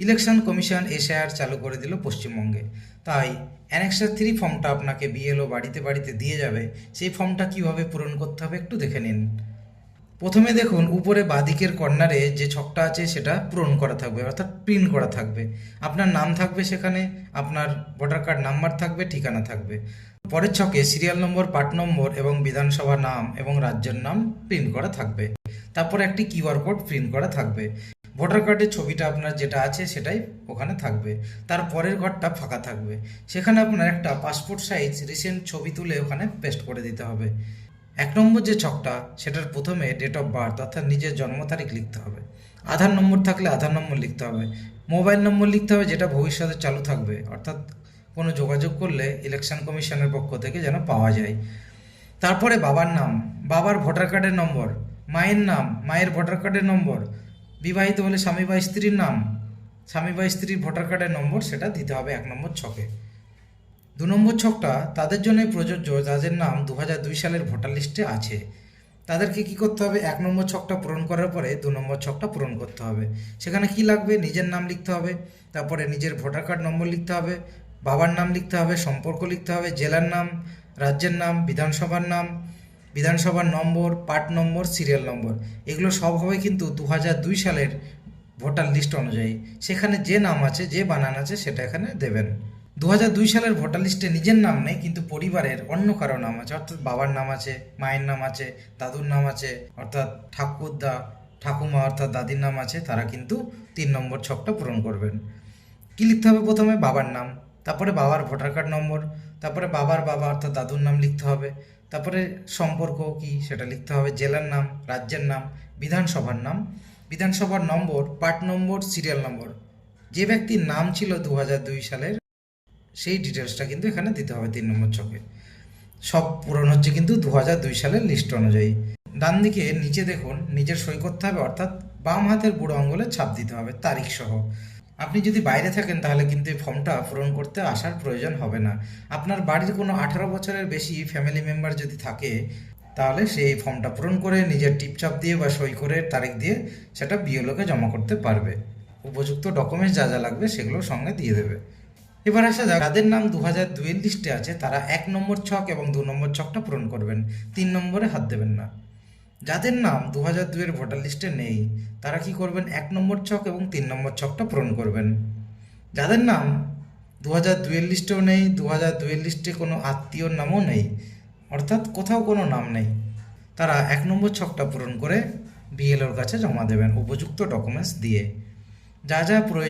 Election commission SIR চালু করে দিল পশ্চিমবঙ্গে। তাই অ্যানেক্সার 3 ফর্মটা আপনাকে বিএলও বাড়িতে বাড়িতে দিয়ে যাবে। সেই ফর্মটা কিভাবে পূরণ করতে হবে একটু দেখে নিন। প্রথমে দেখুন উপরে বাঁদিকের কর্নারে যে ছকটা আছে সেটা পূরণ করা থাকবে, অর্থাৎ প্রিন্ট করা থাকবে। আপনার নাম থাকবে সেখানে, আপনার ভোটার কার্ড নাম্বার থাকবে, ঠিকানা থাকবে। পরের ছকে সিরিয়াল নম্বর, পার্ট নম্বর এবং বিধানসভা নাম এবং রাজ্যের নাম প্রিন্ট করা থাকবে। তারপর একটি কিউআর কোড প্রিন্ট করা থাকবে। ভোটার কার্ডের ছবিটা আপনার যেটা আছে সেটাই ওখানে থাকবে। তার পরের ঘরটা ফাঁকা থাকবে, সেখানে আপনার একটা পাসপোর্ট সাইজ রিসেন্ট ছবি তুলে ওখানে পেস্ট করে দিতে হবে। 1 নম্বর যে ছকটা সেটার প্রথমে ডেট অফ বার্থ অর্থাৎ নিজের জন্ম তারিখ লিখতে হবে। আধার নম্বর থাকলে আধার নম্বর লিখতে হবে। মোবাইল নম্বর লিখতে হবে যেটা ভবিষ্যতে চালু থাকবে, অর্থাৎ কোনো যোগাযোগ করলে ইলেকশন কমিশনের পক্ষ থেকে যেন পাওয়া যায়। তারপরে বাবার নাম, বাবার ভোটার কার্ডের নম্বর। মায়ের নাম, মায়ের ভোটার কার্ডের নম্বর। বিবাহিত হলে স্বামী বা স্ত্রীর নাম, স্বামী বা স্ত্রীর ভোটার কার্ডের নম্বর সেটা দিতে হবে 1 নম্বর ছকে। 2 নম্বর ছকটা তাদের জন্যই প্রযোজ্য যাদের নাম 2002 সালের ভোটার লিস্টে আছে। তাদেরকে কি করতে হবে, 1 নম্বর ছকটা পূরণ করার পরে 2 নম্বর ছকটা পূরণ করতে হবে। সেখানে কি লাগবে, নিজের নাম লিখতে হবে, তারপরে নিজের ভোটার কার্ড নম্বর লিখতে হবে, বাবার নাম লিখতে হবে, সম্পর্ক লিখতে হবে, জেলার নাম, রাজ্যের নাম, বিধানসভার নাম, বিধানসভার নম্বর, পার্ট নম্বর, সিরিয়াল নম্বর। এগুলো সব হবে কিন্তু 2002 সালের ভোটার লিস্ট অনুযায়ী। সেখানে যে নাম আছে, যে বানান আছে সেটা এখানে দেবেন। 2002 সালের ভোটার লিস্টে নিজের নাম নেই, কিন্তু পরিবারের অন্য কারো নাম আছে, অর্থাৎ বাবার নাম আছে, মায়ের নাম আছে, দাদুর নাম আছে, অর্থাৎ ঠাকুরদা, ঠাকুমা অর্থাৎ দাদির নাম আছে। তারা কিন্তু 3 নম্বর ছকটা পূরণ করবেন। কি লিখতে হবে, প্রথমে বাবার নাম, তারপরে বাবার ভোটার কার্ড নম্বর, তারপরে বাবার বাবা অর্থাৎ দাদুর নাম লিখতে হবে, তারপরে সম্পর্ক কি সেটা লিখতে হবে, জেলার নাম, রাজ্যের নাম, বিধানসভার নাম, বিধানসভার নম্বর, পার্ট নম্বর, সিরিয়াল নম্বর। যে ব্যক্তির নাম ছিল 2002 সালের সেই ডিটেলসটা কিন্তু এখানে দিতে হবে 3 নম্বর ছকে। সব পূরণ হচ্ছে কিন্তু 2002 সালের লিস্ট অনুযায়ী। ডান দিকে নিচে দেখুন নিজের সই করতে হবে, অর্থাৎ বাম হাতের বুড়ো আঙুলে ছাপ দিতে হবে তারিখ সহ। আপনি যদি বাইরে থাকেন তাহলে কিন্তু এই ফর্মটা পূরণ করতে আসার প্রয়োজন হবে না। আপনার বাড়ির কোনো 18 বছরের বেশি ফ্যামিলি মেম্বার যদি থাকে তাহলে সেই ফর্মটা পূরণ করে নিজের টিপচাপ দিয়ে বা সই করে তারিখ দিয়ে সেটা বিএলওকে জমা করতে পারবে। উপযুক্ত ডকুমেন্টস যা যা লাগবে সেগুলো সঙ্গে দিয়ে দেবে। এবার আসা যাক, যাদের নাম 2002 লিস্টে আছে তারা 1 নম্বর ছক এবং 2 নম্বর ছকটা পূরণ করবেন, 3 নম্বরে হাত দেবেন না। যাদের নাম 2002 ভোটার লিস্টে নেই তারা কি করবেন, 1 নম্বর ছক এবং 3 নম্বর ছকটা পূরণ করবেন। যাদের নাম 2002 লিস্টেও নেই, 2002 লিস্টে কোনো আত্মীয়র নামও নেই, অর্থাৎ কোথাও কোনো নাম নেই, তারা 1 নম্বর ছকটা পূরণ করে বিএলওর কাছে জমা দেবেন উপযুক্ত ডকুমেন্টস দিয়ে। যা যা প্রয়োজন